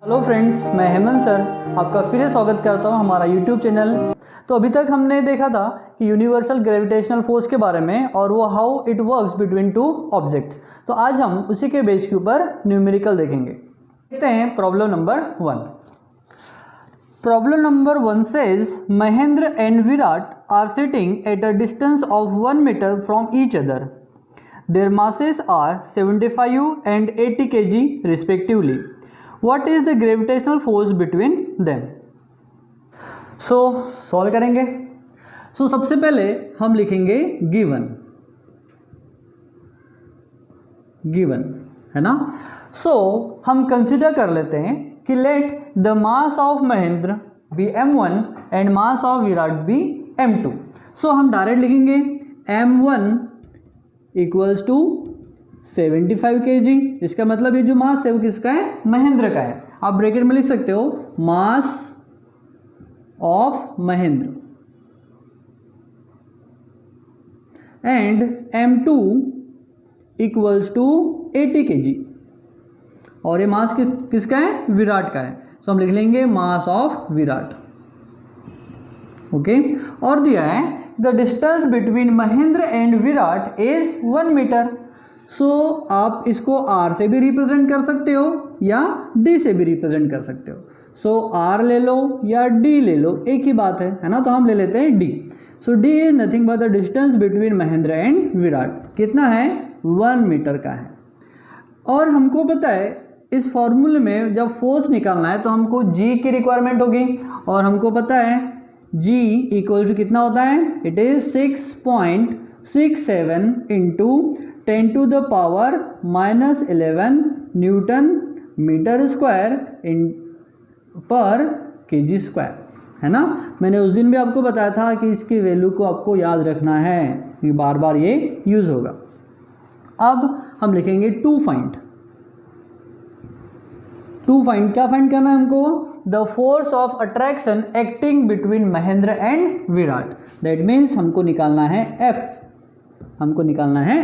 Hello friends, मैं Hemant sir आपका फिर से स्वागत करता हूं हमारा यूट्यूब चैनल। तो अभी तक हमने देखा था कि यूनिवर्सल ग्रेविटेशनल फोर्स के बारे में और वो how it works between two objects. तो आज हम उसी के बेस के ऊपर न्यूमेरिकल देखेंगे। देखते हैं problem number 1। Problem number 1 says Mahendra and Virat are sitting at a distance of 1 metre from each other. Their masses are 75 and 80 kg respectively. What is the gravitational force between them? So solve करेंगे। सबसे पहले हम लिखेंगे given है ना। हम consider कर लेते हैं कि let the mass of Mahendra be m1 and mass of Virat be m2। हम डायरेक्ट लिखेंगे m1 इक्वल्स टू 75 kg। इसका मतलब ये जो मास है वो किसका है? महेंद्र का है। आप ब्रैकेट में लिख सकते हो mass of Mahendra and m2 equals to 80 kg। और ये मास किसका है? विराट का है। हम लिख लेंगे मास ऑफ विराट। ओके, और दिया है the distance between Mahendra and Virat is 1 metre. आप इसको r से भी रिप्रेजेंट कर सकते हो या d से भी रिप्रेजेंट कर सकते हो। r ले लो या d ले लो, एक ही बात है ना। तो हम ले लेते हैं d। d is nothing but the distance between Mahendra and Virat. कितना है? 1 मीटर का है। और हमको पता है इस फॉर्मूले में जब फोर्स निकालना है तो हमको g की रिक्वायरमेंट होगी। और हमको पता है g इक्वल टू कितना होता है? It is 6.67 into 10 to the power -11 newton metre square इन पर केजी स्क्वायर, है ना। मैंने उस दिन भी आपको बताया था कि इसकी वैल्यू को आपको याद रखना है, ये बार बार ये यूज होगा। अब हम लिखेंगे टू फाइंड क्या फाइंड करना है हमको? The force of attraction acting between Mahendra and Virat. That means हमको निकालना है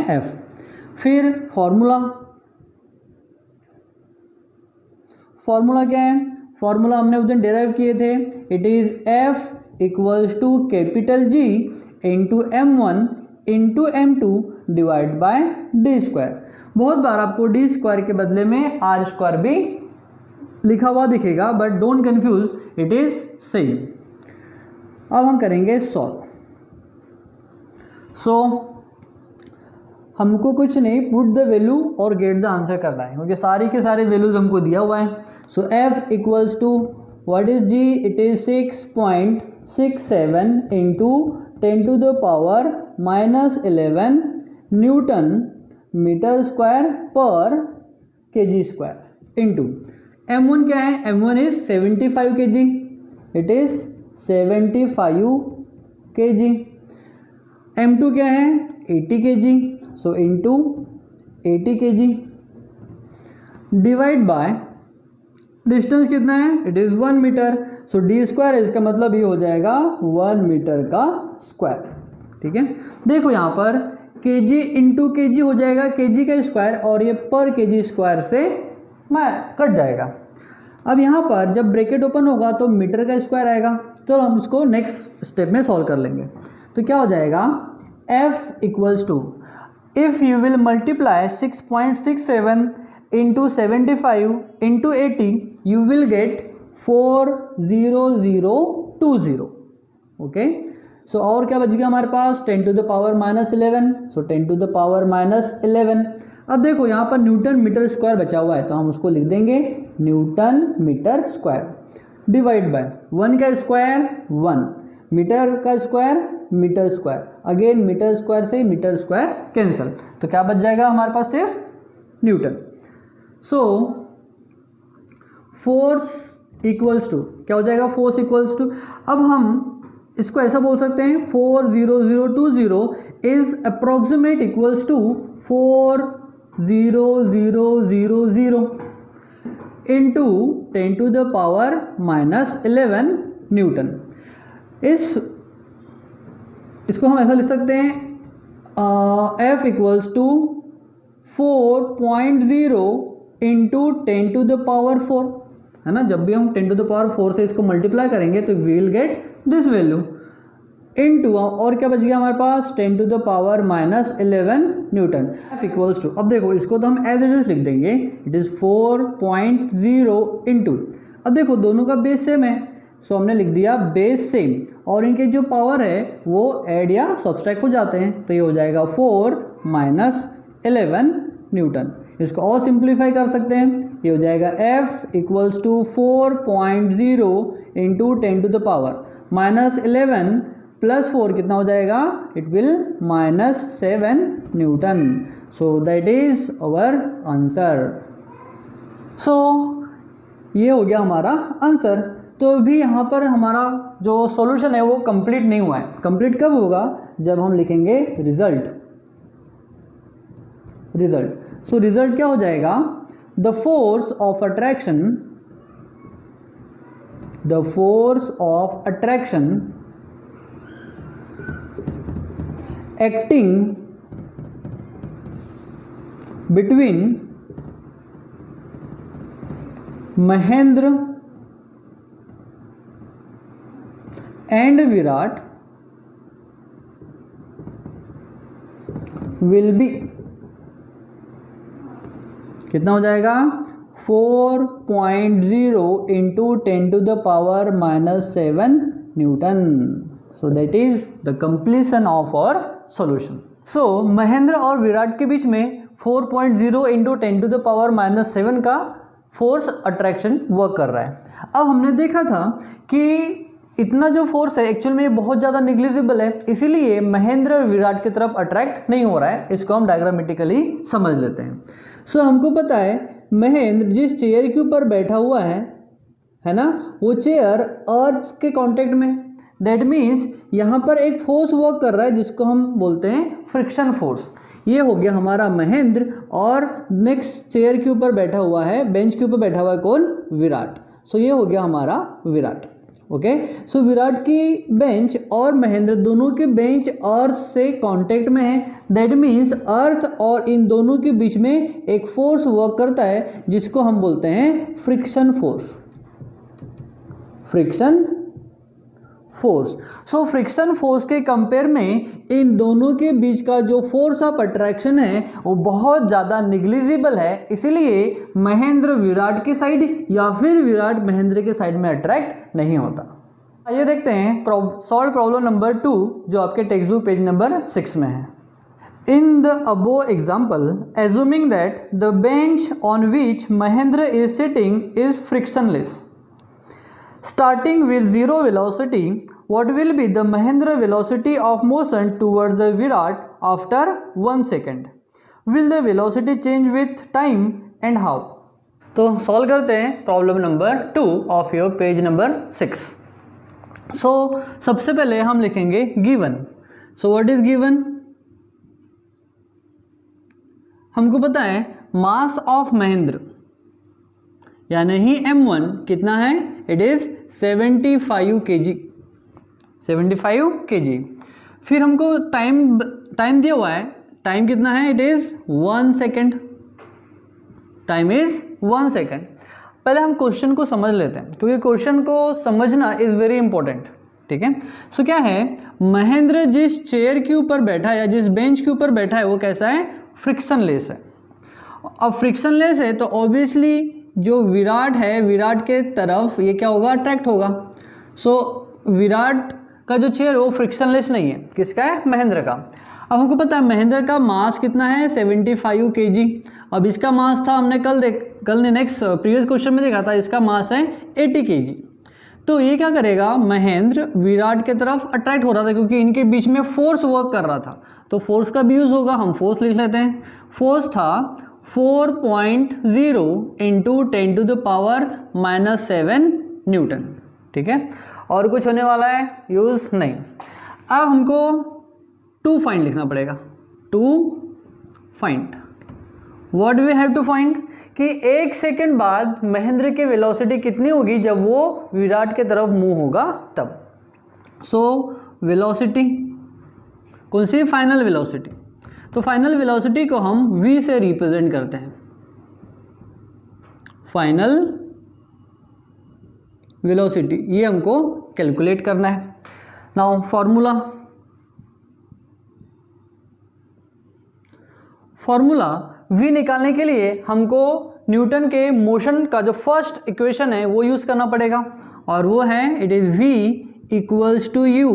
F। फिर फॉर्मूला क्या है? फॉर्मूला हमने उस दिन डेराइव किए थे। It is F equals to capital G into m1 into m2 divide by d square. बहुत बार आपको d स्क्वायर के बदले में r स्क्वायर भी लिखा हुआ दिखेगा, but don't confuse, it is same. अब हम करेंगे सॉल्व। हमको कुछ नहीं, पुट द वैल्यू और गेट द आंसर करना है, क्योंकि सारी के सारे वैल्यूज हमको दिया हुआ है। F equals to what is G? It is 6.67 into 10 to the power -11 newton metre square पर केजी स्क्वायर इंटू m1 क्या है? m1 is 75 kg। It is 75 kg। m2 क्या है? 80 kg। Into 80 kg divide by distance कितना है? It is 1 metre. d square, इसका मतलब ये हो जाएगा 1 मीटर का स्क्वायर। ठीक है, देखो यहाँ पर kg इंटू kg हो जाएगा kg का स्क्वायर, और ये पर kg स्क्वायर से कट जाएगा। अब यहाँ पर जब ब्रैकेट ओपन होगा तो मीटर का स्क्वायर आएगा। तो हम इसको नेक्स्ट स्टेप में सॉल्व कर लेंगे। तो क्या हो जाएगा? F equals to, if you will multiply 6.67 into 75 into 80 you will get 40020। Okay, और क्या बच गया हमारे पास? 10 to the power -11। 10 to the power -11। अब देखो यहाँ पर न्यूटन मीटर स्क्वायर बचा हुआ है, तो हम उसको लिख देंगे newton metre square divide by 1 का स्क्वायर 1, मीटर का square metre square, again metre square से मीटर स्क्वायर कैंसिल। तो क्या बच जाएगा हमारे पास? सिर्फ न्यूटन। फोर्स इक्वल्स टू क्या हो जाएगा? फोर्स इक्वल्स टू, अब हम इसको ऐसा बोल सकते हैं 40020 is approximate equals to 40000 into 10 to the power -11 newton. इसको हम ऐसा लिख सकते हैं F equals to 4.0 into 10 to the power 4। है ना, जब भी हम 10 टू द पावर 4 से इसको मल्टीप्लाई करेंगे तो we will get this value into, और क्या बच गया हमारे पास 10 to the power -11 newton equals to, अब देखो इसको तो हम एज इट इज लिख देंगे, इट इज़ 4.0 इंटू, अब देखो दोनों का बेस सेम है, सो हमने लिख दिया बेस सेम, और इनके जो पावर है वो ऐड या सब्सट्रैक्ट हो जाते हैं, तो ये हो जाएगा 4 - 11 न्यूटन। इसको और सिंप्लीफाई कर सकते हैं, ये हो जाएगा F equals to 4.0 into 10 to the power -11 plus 4 कितना हो जाएगा, it will -7 newton. So that is our answer. सो ये हो गया हमारा आंसर। तो भी यहाँ पर हमारा जो सॉल्यूशन है वो कंप्लीट नहीं हुआ है। कंप्लीट कब होगा, जब हम लिखेंगे रिजल्ट। सो रिजल्ट क्या हो जाएगा, the force of attraction acting between Mahendra and Virat will be, कितना हो जाएगा 4.0 into 10 to the power -7 newton. So that is the completion of our solution. सो महेंद्र और विराट के बीच में 4.0 इंटू 10 टू द पावर -7 का फोर्स अट्रैक्शन वर्क कर रहा है। अब हमने देखा था कि इतना जो फोर्स है एक्चुअल में बहुत ज़्यादा निग्लिजिबल है, इसीलिए महेंद्र और विराट की तरफ अट्रैक्ट नहीं हो रहा है। इसको हम डायग्रामेटिकली समझ लेते हैं। सो हमको पता है महेंद्र जिस चेयर के ऊपर बैठा हुआ है ना, वो चेयर अर्थ के कांटेक्ट में, दैट मीन्स यहाँ पर एक फोर्स वर्क कर रहा है जिसको हम बोलते हैं फ्रिक्शन फोर्स। ये हो गया हमारा महेंद्र, और नेक्स्ट चेयर के ऊपर बैठा हुआ है, बेंच के ऊपर बैठा हुआ है कौन, विराट। सो ये हो गया हमारा विराट। ओके, सो विराट की बेंच और महेंद्र दोनों के बेंच अर्थ से कांटेक्ट में है, दैट मीन्स अर्थ और इन दोनों के बीच में एक फोर्स वर्क करता है जिसको हम बोलते हैं friction force. So friction force के कंपेयर में इन दोनों के बीच का जो फोर्स ऑफ अट्रैक्शन है वो बहुत ज़्यादा निग्लिजिबल है, इसीलिए महेंद्र विराट की साइड या फिर विराट महेंद्र के साइड में अट्रैक्ट नहीं होता। आइए देखते हैं सॉल्व प्रॉब्लम नंबर 2 जो आपके टेक्स्ट बुक पेज नंबर 6 में है। In the above example, assuming that the bench on which Mahendra is sitting is frictionless, starting with zero velocity, what will be the Mahendra velocity of motion towards the Virat after 1 second? Will the velocity change with time and how? तो solve करते हैं problem number 2 of your page number 6। सो सबसे पहले हम लिखेंगे given. So what is given? हमको पता है मास ऑफ महेंद्र यानी ही m1 कितना है, इट इज 75 kg। फिर हमको टाइम दिया हुआ है, टाइम कितना है, it is 1 second. Time is 1 second. पहले हम क्वेश्चन को समझ लेते हैं क्योंकि क्वेश्चन को समझना इज वेरी इंपॉर्टेंट। ठीक है, सो क्या है, महेंद्र जिस चेयर के ऊपर बैठा है या जिस बेंच के ऊपर बैठा है वो कैसा है, फ्रिक्शनलेस है। अब फ्रिक्शनलेस है तो ऑब्वियसली जो विराट है, विराट के तरफ ये क्या होगा, अट्रैक्ट होगा। सो विराट का जो चेयर वो फ्रिक्शनलेस नहीं है, किसका है, महेंद्र का। अब हमको पता है महेंद्र का मास कितना है, 75 kg। अब इसका मास था, हमने कल ने नेक्स्ट प्रीवियस क्वेश्चन में देखा था, इसका मास है 80 kg। तो ये क्या करेगा, महेंद्र विराट के तरफ अट्रैक्ट हो रहा था क्योंकि इनके बीच में फोर्स वर्क कर रहा था, तो फोर्स का भी यूज़ होगा। हम फोर्स लिख लेते हैं। फोर्स था 4.0 into 10 to the power -7 newton. ठीक है, और कुछ होने वाला है यूज़ नहीं। अब हमको टू फाइंड लिखना पड़ेगा। To find, what we have to find, कि 1 सेकेंड बाद महेंद्र की वेलोसिटी कितनी होगी जब वो विराट के तरफ मूव होगा तब। सो वेलोसिटी कौन सी, फाइनल वेलोसिटी। तो फाइनल वेलोसिटी को हम v से रिप्रेजेंट करते हैं। फाइनल वेलोसिटी, ये हमको कैलकुलेट करना है। नाउ फॉर्मूला v निकालने के लिए हमको न्यूटन के मोशन का जो फर्स्ट इक्वेशन है वो यूज़ करना पड़ेगा, और वो है it is v equals to u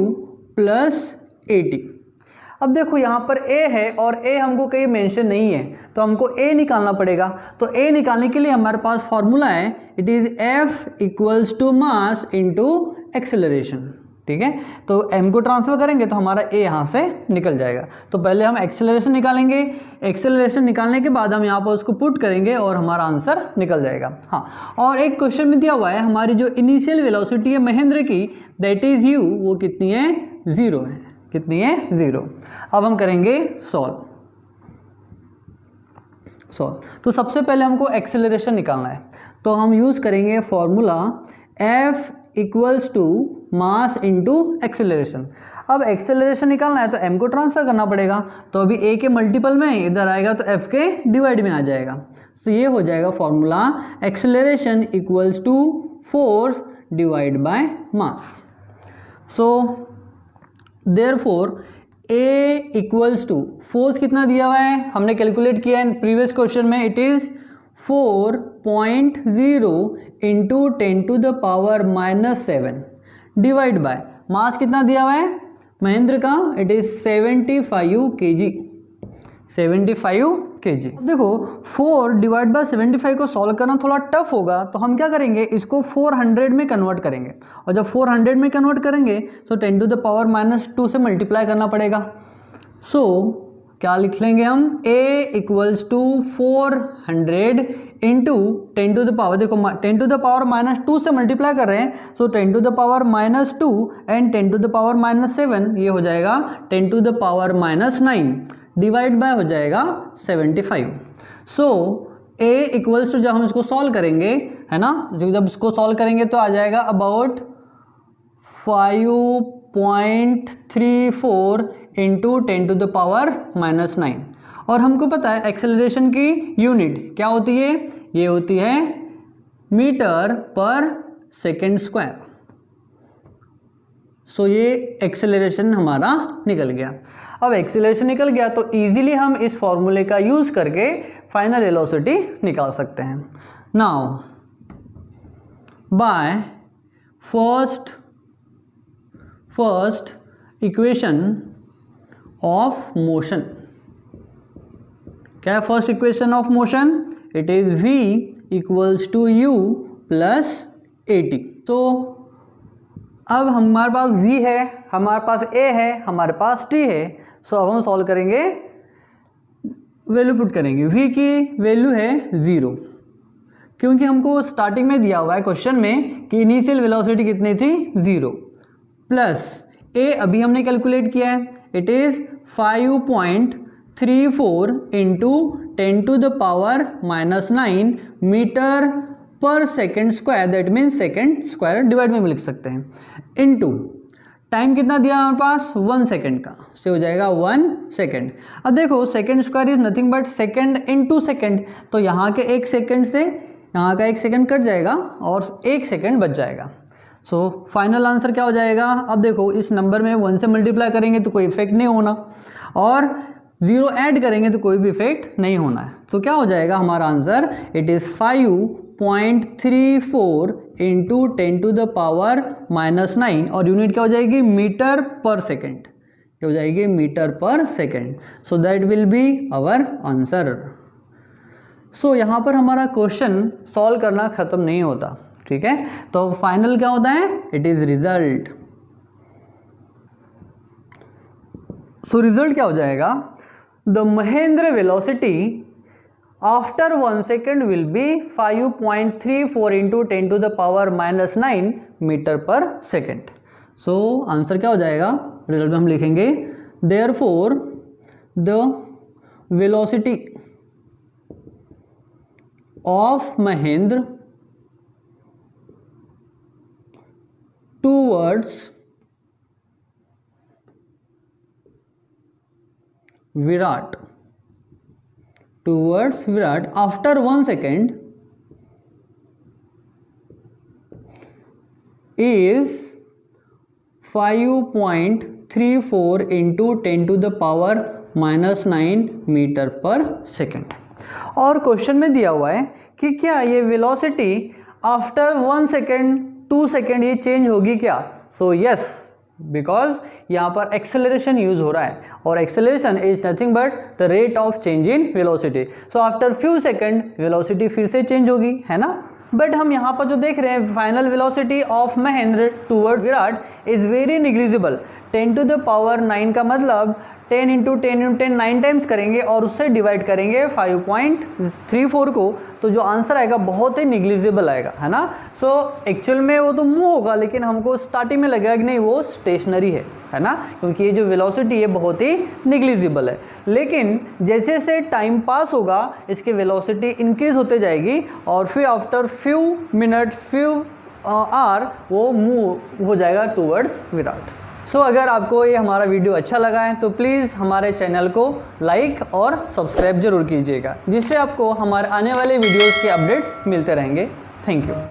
plus a t. अब देखो यहाँ पर a है और a हमको कहीं मेंशन नहीं है, तो हमको a निकालना पड़ेगा। तो a निकालने के लिए हमारे पास फॉर्मूला है it is f equals to mass into acceleration. ठीक है, तो m को ट्रांसफर करेंगे तो हमारा a यहाँ से निकल जाएगा। तो पहले हम एक्सेलरेशन निकालेंगे, एक्सेलरेशन निकालने के बाद हम यहाँ पर उसको पुट करेंगे और हमारा आंसर निकल जाएगा। हाँ, और एक क्वेश्चन में दिया हुआ है हमारी जो इनिशियल वेलोसिटी है महेंद्र की, दैट इज u, वो कितनी है? 0 है। कितनी है? 0। अब हम करेंगे सॉल्व। तो सबसे पहले हमको एक्सेलरेशन निकालना है, तो हम यूज़ करेंगे formula f equals to mass into acceleration. अब एक्सेलरेशन निकालना है तो m को ट्रांसफर करना पड़ेगा, तो अभी a के मल्टीपल में इधर आएगा तो f के डिवाइड में आ जाएगा। तो ये हो जाएगा formula acceleration equals to force divide by mass. So therefore a equals to force कितना दिया हुआ है हमने कैलकुलेट किया है प्रीवियस क्वेश्चन में, it is 4.0 into 10 to the power -7 divide by mass कितना दिया हुआ है महेंद्र का, इट इज़ 75 kg। 75 kg। देखो 4 डिवाइड बाय 75 को सॉल्व करना थोड़ा टफ होगा, तो हम क्या करेंगे, इसको 400 में कन्वर्ट करेंगे, और जब 400 में कन्वर्ट करेंगे तो 10 टू द पावर -2 से मल्टीप्लाई करना पड़ेगा। सो क्या लिख लेंगे हम, a equals to 400 into 10 to the power, देखो 10 टू द पावर -2 से मल्टीप्लाई कर रहे हैं, so 10 to the power -2 and 10 to the power -7, ये हो जाएगा 10 to the power -9 divide by हो जाएगा 75। सो a इक्वल्स टू, जब हम इसको सॉल्व करेंगे, है ना, जब इसको सॉल्व करेंगे तो आ जाएगा about 5.34 into 10 to the power -9। और हमको पता है एक्सेलरेशन की यूनिट क्या होती है, ये होती है मीटर पर सेकेंड स्क्वायर। सो ये एक्सेलरेशन हमारा निकल गया। अब एक्सेलरेशन निकल गया तो इजीली हम इस फॉर्मूले का यूज करके फाइनल वेलोसिटी निकाल सकते हैं। Now by first equation of motion, क्या है first equation of motion, it is v equals to u plus a t. तो अब हमारे पास v है, हमारे पास a है, हमारे पास t है। सो अब हम सॉल्व करेंगे, वैल्यू पुट करेंगे। v की वैल्यू है 0, क्योंकि हमको स्टार्टिंग में दिया हुआ है क्वेश्चन में कि इनिशियल वेलोसिटी कितनी थी 0, प्लस a अभी हमने कैलकुलेट किया है, it is 5.34 into 10 to the power -9 metre पर second square, that means second square divide में भी लिख सकते हैं, इनटू टाइम कितना दिया हमारे पास 1 सेकेंड का, से हो जाएगा 1 सेकेंड। अब देखो second square is nothing but second into second, तो यहाँ के 1 सेकेंड से यहाँ का 1 सेकेंड कट जाएगा और 1 सेकेंड बच जाएगा। सो फाइनल आंसर क्या हो जाएगा, अब देखो इस नंबर में 1 से मल्टीप्लाई करेंगे तो कोई इफेक्ट नहीं होना, और 0 ऐड करेंगे तो कोई भी इफेक्ट नहीं होना है। तो क्या हो जाएगा हमारा answer, it is 5.34 into 10 to the power -9, और यूनिट क्या हो जाएगी मीटर पर सेकेंड, क्या हो जाएगी मीटर पर second. So that will be our answer. सो यहाँ पर हमारा क्वेश्चन सॉल्व करना ख़त्म नहीं होता, ठीक है। तो फाइनल क्या होता है, it is result. So result क्या हो जाएगा, the Mahendra velocity after 1 second will be 5.34 into 10 to the power -9 metre पर सेकेंड। सो आंसर क्या हो जाएगा, रिजल्ट में हम लिखेंगे therefore the velocity of Mahendra towards Virat after 1 second is 5.34 into 10 to the power -9 metre पर सेकेंड। और क्वेश्चन में दिया हुआ है कि क्या ये वेलोसिटी आफ्टर 1 सेकेंड 2 सेकेंड ये चेंज होगी क्या? सो यस, बिकॉज यहाँ पर एक्सेलरेशन यूज हो रहा है और acceleration is nothing but the rate of change in velocity. So after few second velocity फिर से चेंज होगी, है ना। बट हम यहाँ पर जो देख रहे हैं final velocity of Mahendra towards Virat is very negligible. 10 to the power 9 का मतलब 10 into 10 into 10 9 टाइम्स करेंगे और उससे डिवाइड करेंगे 5.34 को, तो जो आंसर आएगा बहुत ही निग्लिजिबल आएगा, है ना। सो एक्चुअल में वो तो मूव होगा, लेकिन हमको स्टार्टिंग में लगेगा कि नहीं वो स्टेशनरी है ना, क्योंकि ये जो वेलोसिटी है बहुत ही निग्लिजिबल है। लेकिन जैसे जैसे टाइम पास होगा इसकी वेलोसिटी इंक्रीज होते जाएगी और फिर after few minute few hour वो मूव हो जाएगा टूवर्ड्स विराट। सो अगर आपको ये हमारा वीडियो अच्छा लगा है तो प्लीज़ हमारे चैनल को लाइक और सब्सक्राइब जरूर कीजिएगा, जिससे आपको हमारे आने वाले वीडियोज़ के अपडेट्स मिलते रहेंगे। Thank you.